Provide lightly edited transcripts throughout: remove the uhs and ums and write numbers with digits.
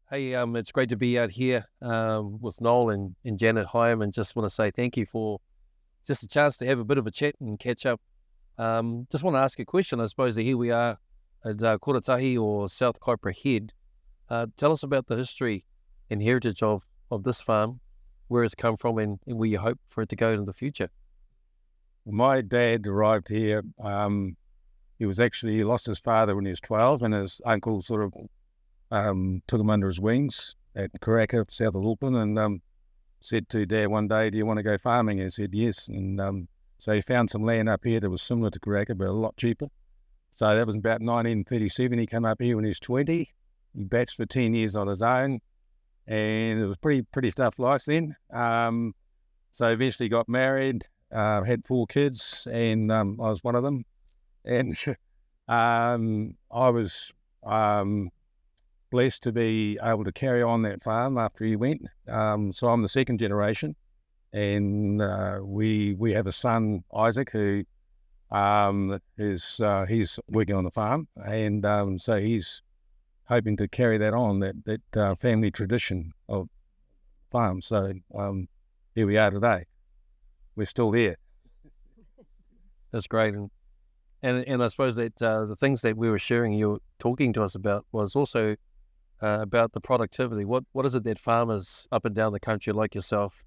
Hey, it's great to be out here with Noel and Janet Higham, and just want to say thank you for just a chance to have a bit of a chat and catch up. Just want to ask a question. I suppose that here we are at Kotahi or South Kaipara Head. Tell us about the history and heritage of this farm, where it's come from, and where you hope for it to go in the future. My dad arrived here. He lost his father when he was 12, and his uncle sort of took him under his wings at Karaka, south of Auckland, and said to Dad one day, "Do you want to go farming?" And he said yes. And so he found some land up here that was similar to Karaka, but a lot cheaper. So that was about 1937. He came up here when he was 20. He batched for 10 years on his own, and it was pretty tough life then. So eventually got married, had 4 kids, and I was one of them. And I was blessed to be able to carry on that farm after he went. So I'm the second generation, and we have a son, Isaac, who he's working on the farm, and so he's hoping to carry that on, that family tradition of farm. So here we are today. We're still there. That's great. And I suppose that the things that we were sharing, you were talking to us about, was also about the productivity. What is it that farmers up and down the country like yourself,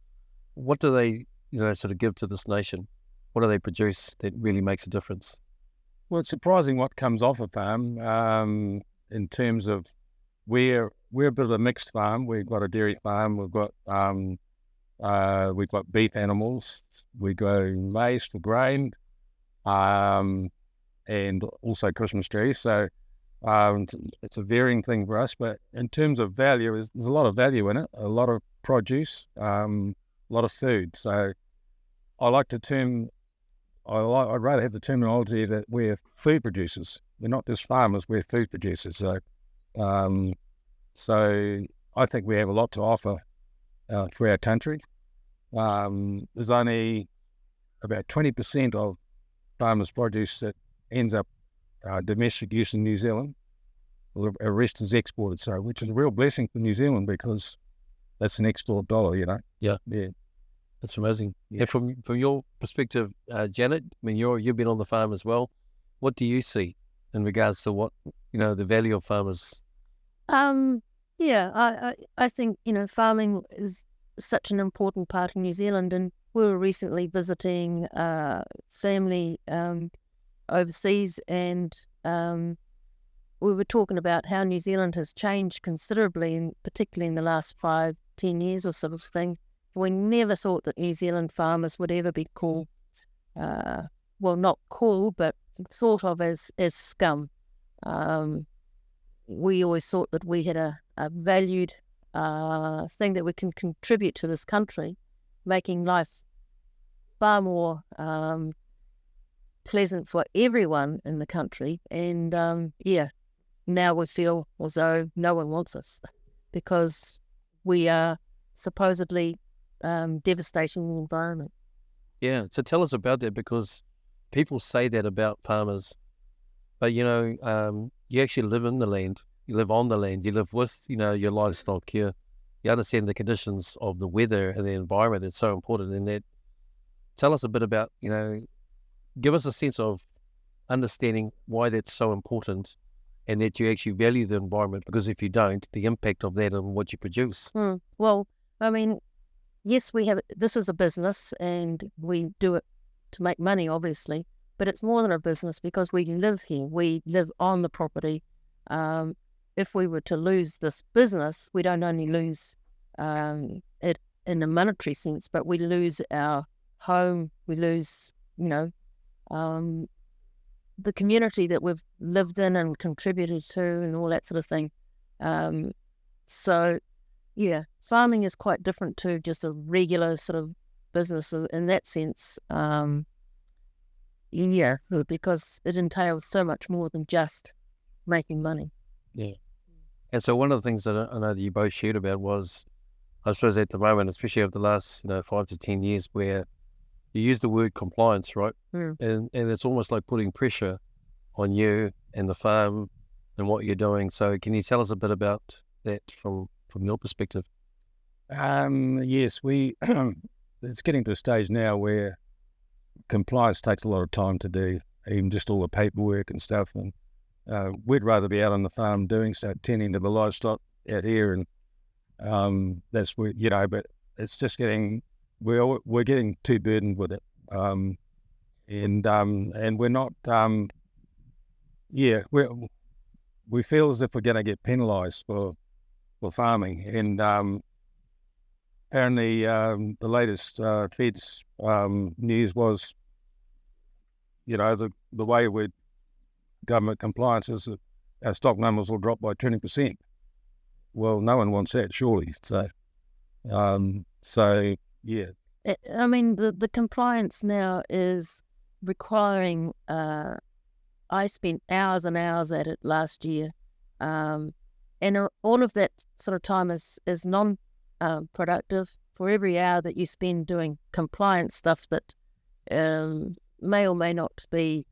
what do they sort of give to this nation? What do they produce that really makes a difference? Well, it's surprising what comes off a farm in terms of we're a bit of a mixed farm. We've got a dairy farm. We've got beef animals. We grow maize for grain, and also Christmas trees. So it's a varying thing for us, but in terms of value, there's a lot of value in it, a lot of produce, a lot of food. So I'd rather have the terminology that we're food producers. We're not just farmers, we're food producers. So I think we have a lot to offer for our country. There's only about 20% of farmers' produce that ends up domestic use in New Zealand. The rest is exported, which is a real blessing for New Zealand, because that's an export dollar, Yeah. That's amazing. Yeah. And from your perspective, Janet, I mean, you've been on the farm as well. What do you see in regards to what, the value of farmers? I think, farming is such an important part of New Zealand, and we were recently visiting family overseas, and we were talking about how New Zealand has changed considerably, and particularly in the last 5-10 years or sort of thing. We never thought that New Zealand farmers would ever be called, not called, but thought of as scum. We always thought that we had a valued thing that we can contribute to this country, making life far more pleasant for everyone in the country. And now we feel as though no one wants us, because we are supposedly devastating the environment. Yeah, so tell us about that, because people say that about farmers, but you actually live in the land, you live on the land, you live with your livestock here, you understand the conditions of the weather and the environment that's so important in that. Tell us a bit about, give us a sense of understanding why that's so important, and that you actually value the environment, because if you don't, the impact of that on what you produce. Well, I mean, yes, this is a business, and we do it to make money, obviously, but it's more than a business, because we live here. We live on the property. If we were to lose this business, we don't only lose it in a monetary sense, but we lose our home, we lose, the community that we've lived in and contributed to, and all that sort of thing. Farming is quite different to just a regular sort of business in that sense. Because it entails so much more than just making money. Yeah. And so one of the things that I know that you both shared about was, I suppose at the moment, especially over the last 5 to 10 years, where you use the word compliance, right? And it's almost like putting pressure on you and the farm and what you're doing. So can you tell us a bit about that from your perspective? Yes, we. It's getting to a stage now where compliance takes a lot of time to do, even just all the paperwork and stuff. And we'd rather be out on the farm doing so, tending to the livestock out here, and that's where But it's just getting we're getting too burdened with it, and we're not. We feel as if we're going to get penalised for farming, and apparently, the latest Fed's news was, the way with government compliance is that our stock numbers will drop by 20%. Well, no one wants that, surely. So, yeah. I mean, the compliance now is requiring. I spent hours and hours at it last year, and all of that sort of time is non-productive. For every hour that you spend doing compliance stuff that may or may not be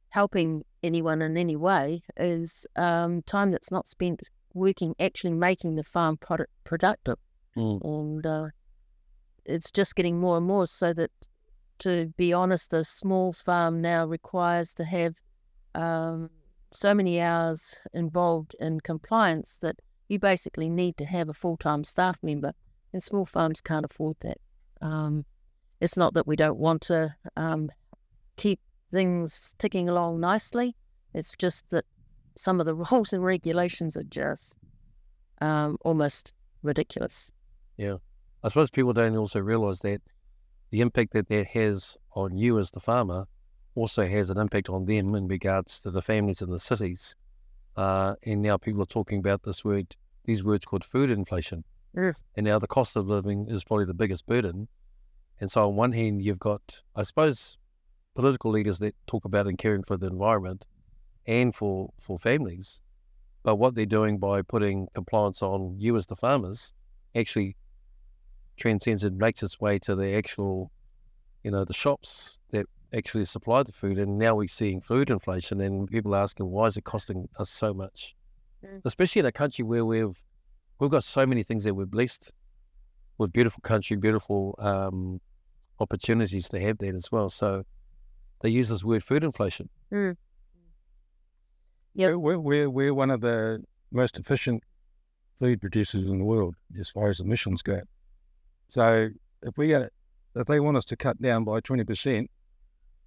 helping anyone in any way is time that's not spent working, actually making the farm productive. And it's just getting more and more so that, to be honest, a small farm now requires to have so many hours involved in compliance that you basically need to have a full-time staff member, and small farms can't afford that. It's not that we don't want to keep things ticking along nicely. It's just that some of the rules and regulations are just almost ridiculous. Yeah. I suppose people don't also realise that the impact that has on you as the farmer also has an impact on them in regards to the families in the cities. And now people are talking about these words called food inflation. And now the cost of living is probably the biggest burden. And so on one hand, you've got, I suppose, political leaders that talk about and caring for the environment and for families. But what they're doing by putting compliance on you as the farmers actually transcends and makes its way to the actual, the shops that actually supply the food. And now we're seeing food inflation, and people are asking, why is it costing us so much? Especially in a country where we've got so many things that we're blessed with, beautiful country, beautiful opportunities to have that as well. So they use this word food inflation. Yeah, we're one of the most efficient food producers in the world as far as emissions go. So if they want us to cut down by 20%,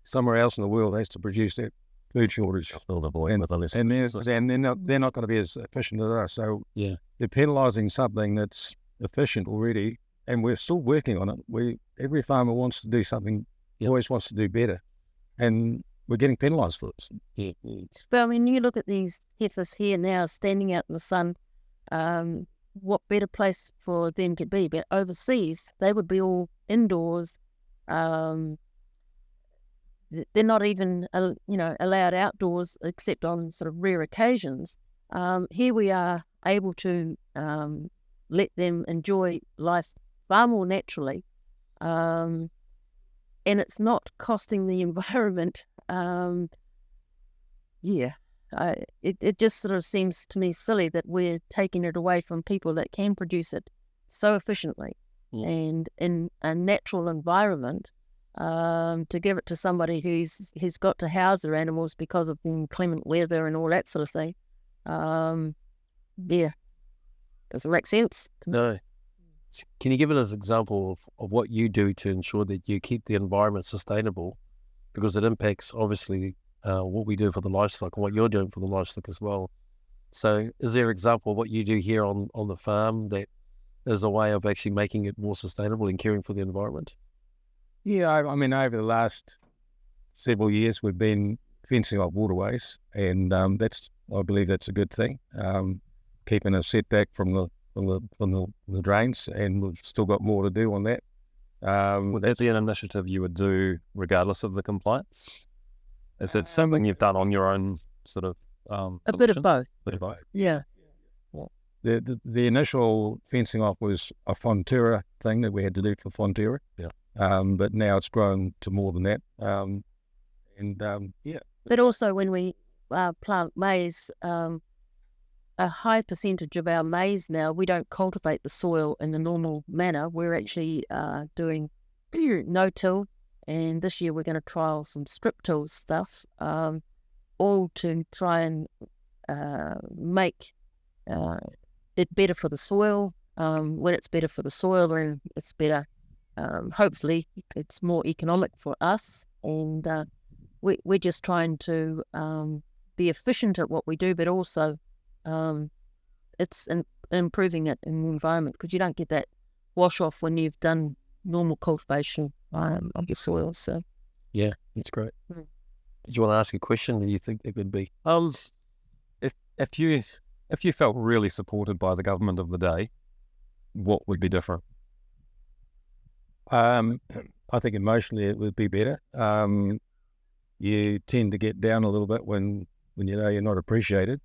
somewhere else in the world has to produce that food shortage. And they're not going to be as efficient as us. So they're penalising something that's efficient already, and we're still working on it. Every farmer wants to do something, always wants to do better, and we're getting penalised for it. But I mean, you look at these heifers here now standing out in the sun. What better place for them to be? But overseas, they would be all indoors. They're not even, allowed outdoors except on sort of rare occasions. Here we are able to let them enjoy life far more naturally, and it's not costing the environment. It just sort of seems to me silly that we're taking it away from people that can produce it so efficiently and in a natural environment, to give it to somebody who's got to house their animals because of the inclement weather and all that sort of thing. Doesn't make sense. No. Can you give us an example of what you do to ensure that you keep the environment sustainable? Because it impacts, obviously, what we do for the livestock and what you're doing for the livestock as well. So is there an example of what you do here on the farm that is a way of actually making it more sustainable and caring for the environment? Yeah, I mean, over the last several years, we've been fencing off waterways, and I believe that's a good thing, keeping a setback from the drains, and we've still got more to do on that. Would that be an initiative you would do regardless of the compliance? Is it something you've done on your own sort of a bit of both? Yeah. The initial fencing off was a Fonterra thing that we had to do for Fonterra. But now it's grown to more than that. But also when we plant maize, a high percentage of our maize now, we don't cultivate the soil in the normal manner. We're actually doing no-till, and this year we're going to trial some strip-till stuff, all to try and make it better for the soil. When it's better for the soil, then it's better. Hopefully, it's more economic for us, and we're just trying to be efficient at what we do, but also it's improving it in the environment, because you don't get that wash off when you've done normal cultivation of your soil. So yeah, that's great. Did you want to ask a question? Do you think there could be? If you felt really supported by the government of the day, what would be different? I think emotionally it would be better. You tend to get down a little bit when you know you're not appreciated.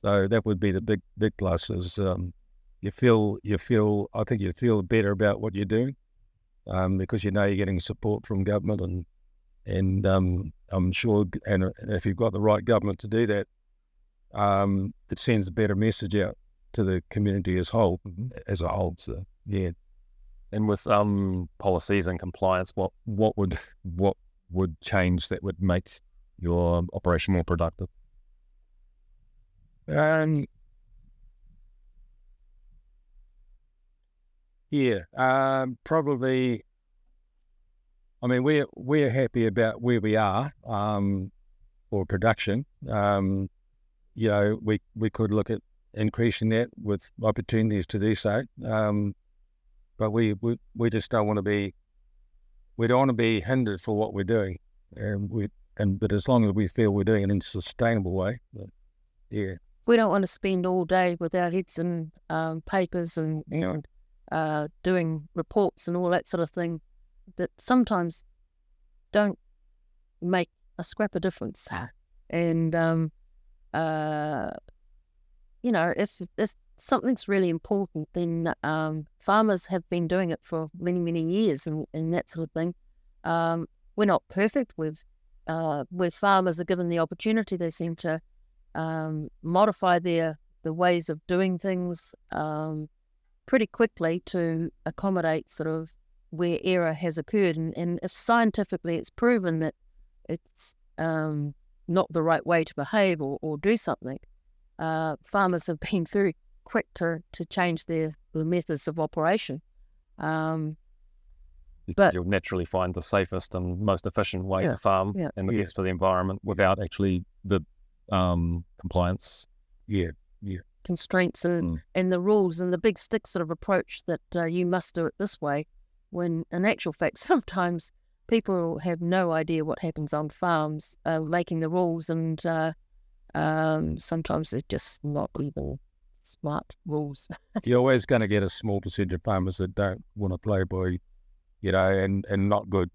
So that would be the big plus. Is you feel. I think you feel better about what you're doing, because you know you're getting support from government, and I'm sure. And if you've got the right government to do that, it sends a better message out to the community as a whole. So yeah. And with policies and compliance, what would change that would make your operation more productive? Probably. I mean, we're happy about where we are for production. You know, we could look at increasing that with opportunities to do so. But we just don't want to be. We don't want to be hindered for what we're doing, but as long as we feel we're doing it in a sustainable way, yeah. We don't want to spend all day with our heads in papers and doing reports and all that sort of thing that sometimes don't make a scrap of difference. And if something's really important, then farmers have been doing it for many, many years and that sort of thing. We're not perfect with where farmers are given the opportunity. They seem to modify the ways of doing things pretty quickly to accommodate sort of where error has occurred. And if scientifically it's proven that it's not the right way to behave or do something, farmers have been very quick to change the methods of operation. But you'll naturally find the safest and most efficient way to farm and the best for the environment without actually the compliance. Constraints and the rules and the big stick sort of approach that you must do it this way, when in actual fact sometimes people have no idea what happens on farms making the rules, and sometimes they're just not even smart rules. You're always going to get a small percentage of farmers that don't want to play by, and not good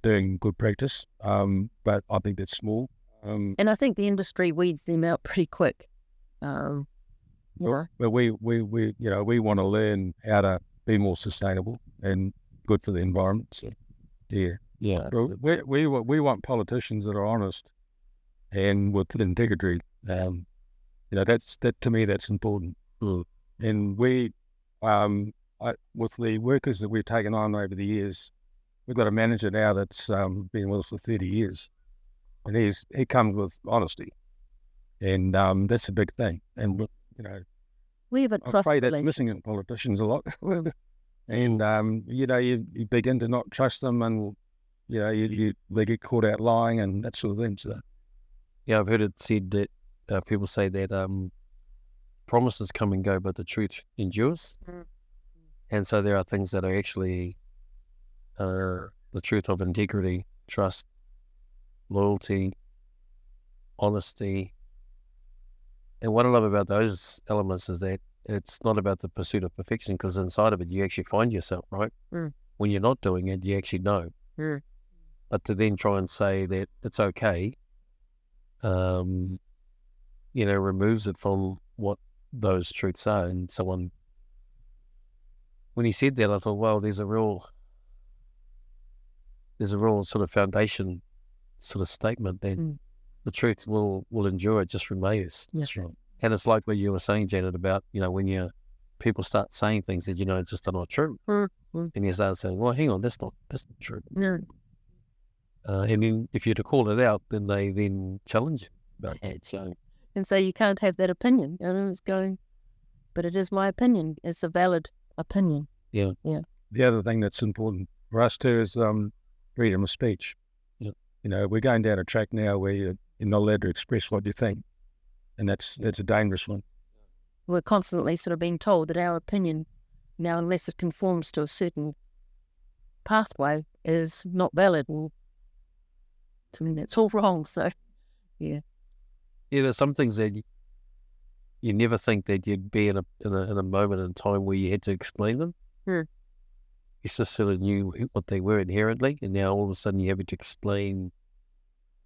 doing good practice. But I think that's small. And I think the industry weeds them out pretty quick. But we want to learn how to be more sustainable and good for the environment. So, yeah. But we want politicians that are honest and with integrity. That to me, that's important. And we, with the workers that we've taken on over the years, we've got a manager now that's been with us for 30 years, and he comes with honesty, and that's a big thing. And we have a trust. I'm afraid that's missing in politicians a lot. And you begin to not trust them, and they get caught out lying and that sort of thing. So yeah, I've heard it said that people say that promises come and go, but the truth endures. And so there are things that are actually the truth of integrity, trust, loyalty, honesty. And what I love about those elements is that it's not about the pursuit of perfection, because inside of it, you actually find yourself, right? When you're not doing it, you actually know. But to then try and say that it's okay, removes it from what those truths are. And someone, when he said that, I thought, well, there's a real sort of foundation sort of statement that the truth will endure, it just remains. That's right. And it's like what you were saying, Janet, about, when people start saying things that, just are not true. Mm-hmm. And you start saying, well, hang on, that's not true. No. And then if you're to call it out, then they then challenge you about that. So you can't have that opinion. It's going, but it is my opinion. It's a valid opinion. Yeah. The other thing that's important for us too is freedom of speech. Yeah. We're going down a track now where you're not allowed to express what you think, and that's a dangerous one. We're constantly sort of being told that our opinion now, unless it conforms to a certain pathway, is not valid. And to me, that's all wrong. So, yeah. Yeah, there's some things that you never think that you'd be in a moment in time where you had to explain them. You just sort of knew what they were inherently, and now all of a sudden you have to explain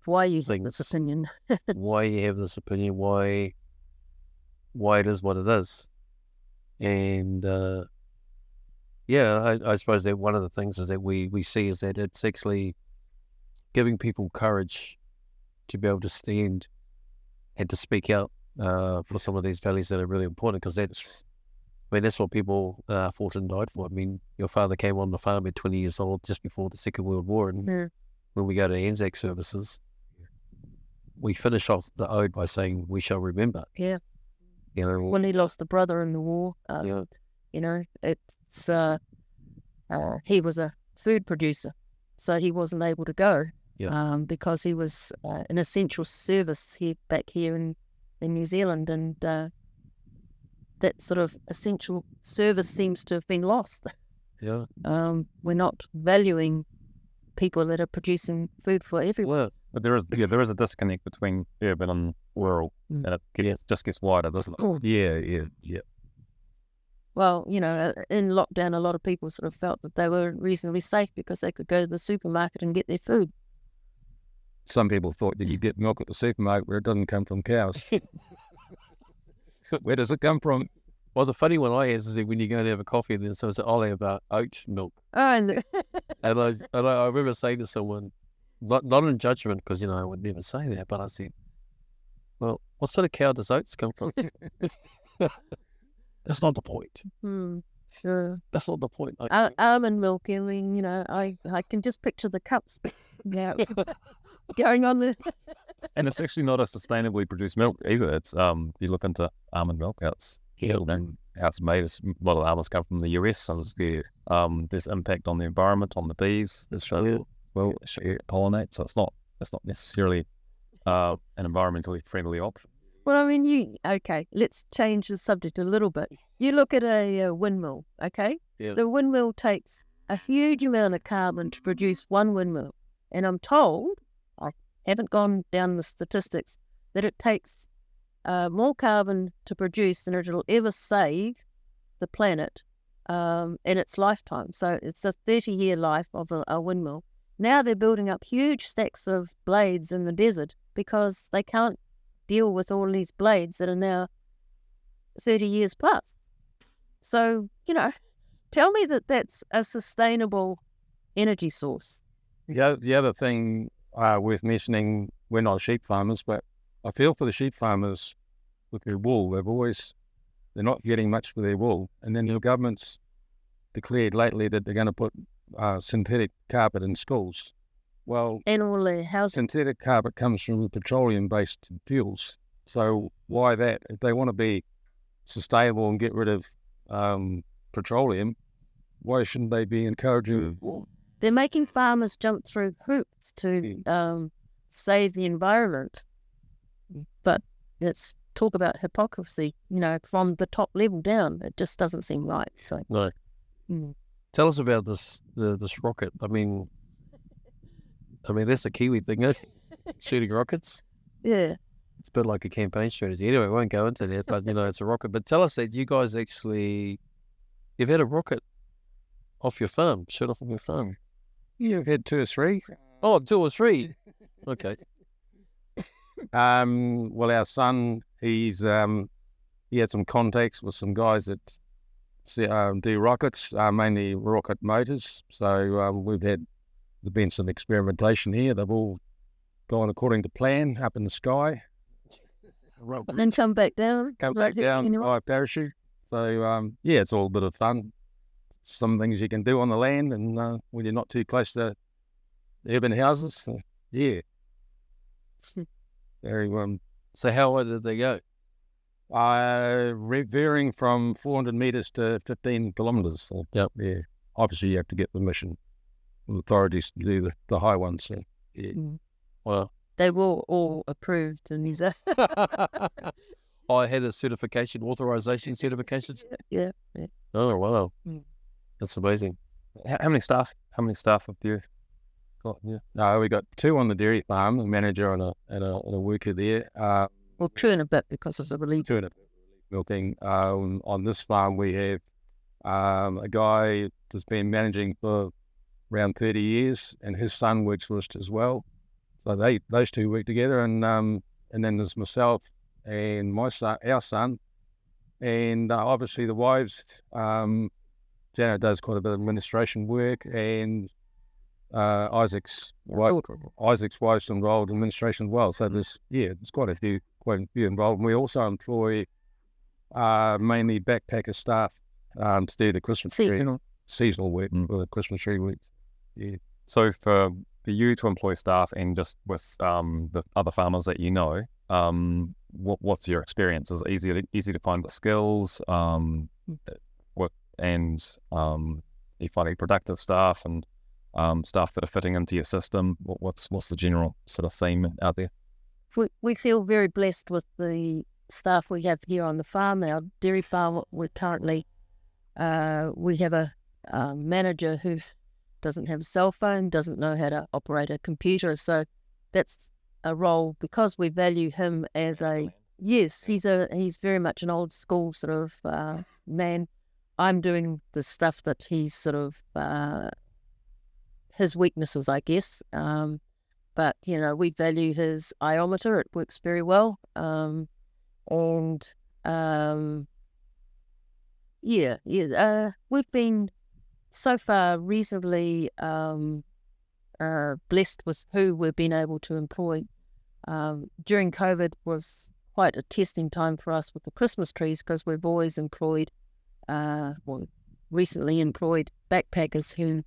why you have this opinion. Why you have this opinion, why it is what it is. And I suppose that one of the things is that we see is that it's actually giving people courage to be able to stand and to speak out for some of these values that are really important, because that's what people fought and died for. I mean, your father came on the farm at 20 years old just before the Second World War, and when we go to Anzac services, we finish off the ode by saying, "We shall remember." Yeah. When he lost a brother in the war, it's he was a food producer, so he wasn't able to go because he was an essential service back here in New Zealand, and that sort of essential service seems to have been lost. Yeah. We're not valuing people that are producing food for everyone. Well, but there is a disconnect between urban and rural, and it just gets wider, doesn't it? Yeah. Well, in lockdown, a lot of people sort of felt that they were reasonably safe because they could go to the supermarket and get their food. Some people thought that you get milk at the supermarket where it doesn't come from cows. Where does it come from? Well, the funny one I have is that when you go and have a coffee, and then someone says, "I'll have oat milk." Oh, no. And I remember saying to someone, not in judgment, because I would never say that, but I said, "Well, what sort of cow does oats come from?" That's not the point. Sure. That's not the point. Almond milk. I mean, I can just picture the cups going on there. And it's actually not a sustainably produced milk either. It's you look into almond milk, how it's how it's made. A lot of almonds come from the US, so there's impact on the environment, on the bees. Pollinate, so it's not necessarily an environmentally friendly option. Well, I mean, let's change the subject a little bit. You look at a windmill, okay? Yeah. The windmill takes a huge amount of carbon to produce one windmill. And I'm told, I haven't gone down the statistics, that it takes more carbon to produce than it'll ever save the planet in its lifetime. So it's a 30-year life of a windmill. Now they're building up huge stacks of blades in the desert because they can't deal with all these blades that are now 30 years plus. So, tell me that that's a sustainable energy source. The other thing worth mentioning, we're not sheep farmers, but I feel for the sheep farmers with their wool. They're not getting much for their wool. And then the government's declared lately that they're going to put synthetic carpet in schools. Well, and all the housing. Synthetic carpet comes from petroleum-based fuels. So why that? If they want to be sustainable and get rid of petroleum, why shouldn't they be encouraging? They're making farmers jump through hoops to save the environment. But let's talk about hypocrisy, from the top level down. It just doesn't seem right. So no. Tell us about this rocket. I mean, that's a Kiwi thing, isn't it? Shooting rockets. Yeah. It's a bit like a campaign strategy. Anyway, I won't go into that, but, it's a rocket. But tell us that you guys you've had a rocket off your farm, shot off of your farm. Yeah, I've had 2 or 3. Oh, 2 or 3. Okay. Well, our son, he had some contacts with some guys that do rockets, mainly rocket motors. So there's been some experimentation here. They've all gone according to plan up in the sky. and then come back down. Come back down by parachute. So, it's all a bit of fun. Some things you can do on the land and when you're not too close to urban houses. So, yeah. Very, So how high did they go? varying from 400 metres to 15 kilometres. So, Yep. Yeah. Obviously, you have to get permission from authorities to do the high ones. So, yeah. Wow. They were all approved in New Zealand. I had a certification, authorization certifications. Yeah. Oh, wow. Mm. That's amazing. How many staff? How many staff have you got? Yeah. No, we got 2 on the dairy farm, a manager and a worker there. Well, true in a bit because of the relief. 2 and a bit milking. On this farm, we have a guy that's been managing for around 30 years, and his son works for us as well. So those 2 work together, and then there's myself and my son, our son, and obviously the wives. Janet does quite a bit of administration work, and Isaac's wife's involved in administration as well. So there's quite a few involved. And we also employ mainly backpacker staff to do the Christmas tree, seasonal work for the Christmas tree week. Yeah. So for you to employ staff and just with the other farmers that you know, what's your experience? Is it easy to find the skills? You finding productive staff and staff that are fitting into your system? What's the general sort of theme out there? We feel very blessed with the staff we have here on the farm. Our dairy farm, we're currently, we have a manager who doesn't have a cell phone, doesn't know how to operate a computer. So that's a role, because we value him as he's very much an old school sort of man. I'm doing the stuff that he's sort of, his weaknesses, I guess. But, we value his iometer. It works very well. We've been so far reasonably blessed with who we've been able to employ. During COVID was quite a testing time for us with the Christmas trees, because we've always employed recently employed backpackers who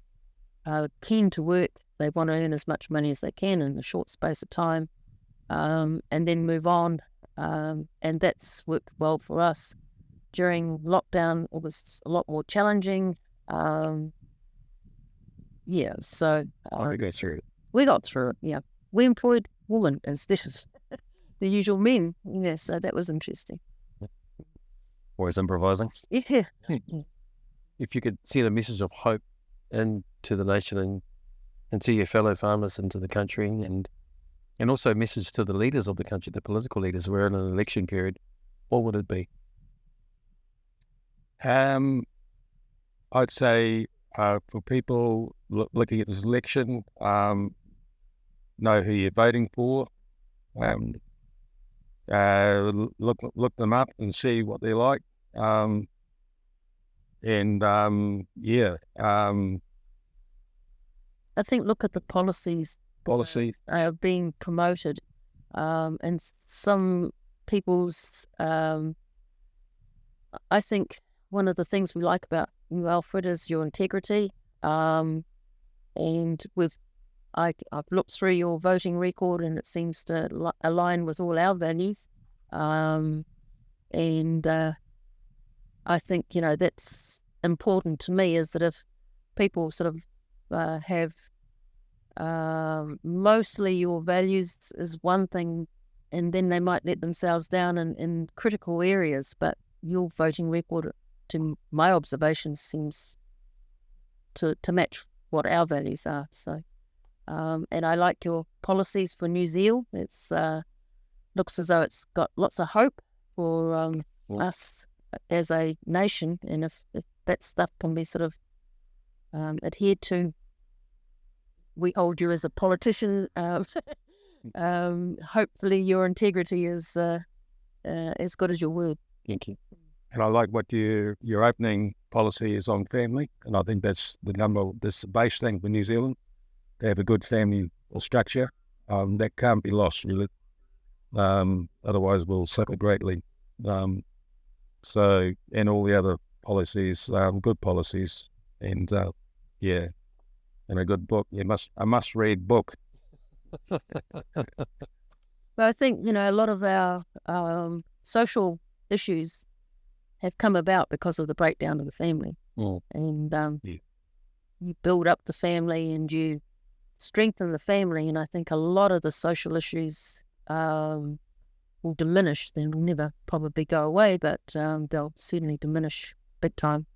are keen to work. They want to earn as much money as they can in a short space of time, and then move on. And that's worked well for us. During lockdown, it was a lot more challenging. So We go through it. we got through it. Yeah, we employed women instead of the usual men. Yeah, so that was interesting. Always improvising. Yeah. If you could send a message of hope into the nation and to your fellow farmers and to the country, and also a message to the leaders of the country, the political leaders. We're in an election period. What would it be? I'd say for people looking at this election, know who you're voting for. Look them up and see what they're like. I think look at the policies are being promoted, and some people's. I think one of the things we like about you, Alfred, is your integrity. And I've looked through your voting record, and it seems to align with all our values. I think, that's important to me, is that if people sort of have mostly your values is one thing, and then they might let themselves down in critical areas, but your voting record, to my observations, seems to match what our values are. So, and I like your policies for NewZeal. It's looks as though it's got lots of hope for us as a nation, and if that stuff can be sort of adhered to, we hold you as a politician. Hopefully your integrity is as good as your word. Thank you. And I like what your opening policy is on family, and I think that's the base thing for New Zealand. They have a good family structure that can't be lost, really. Otherwise, we'll suffer greatly. So, and all the other policies, good policies, and and a good book. A must-read book. But I think, a lot of our social issues have come about because of the breakdown of the family. And you build up the family and you strengthen the family, and I think a lot of the social issues will diminish. They'll never probably go away, but they'll certainly diminish big time.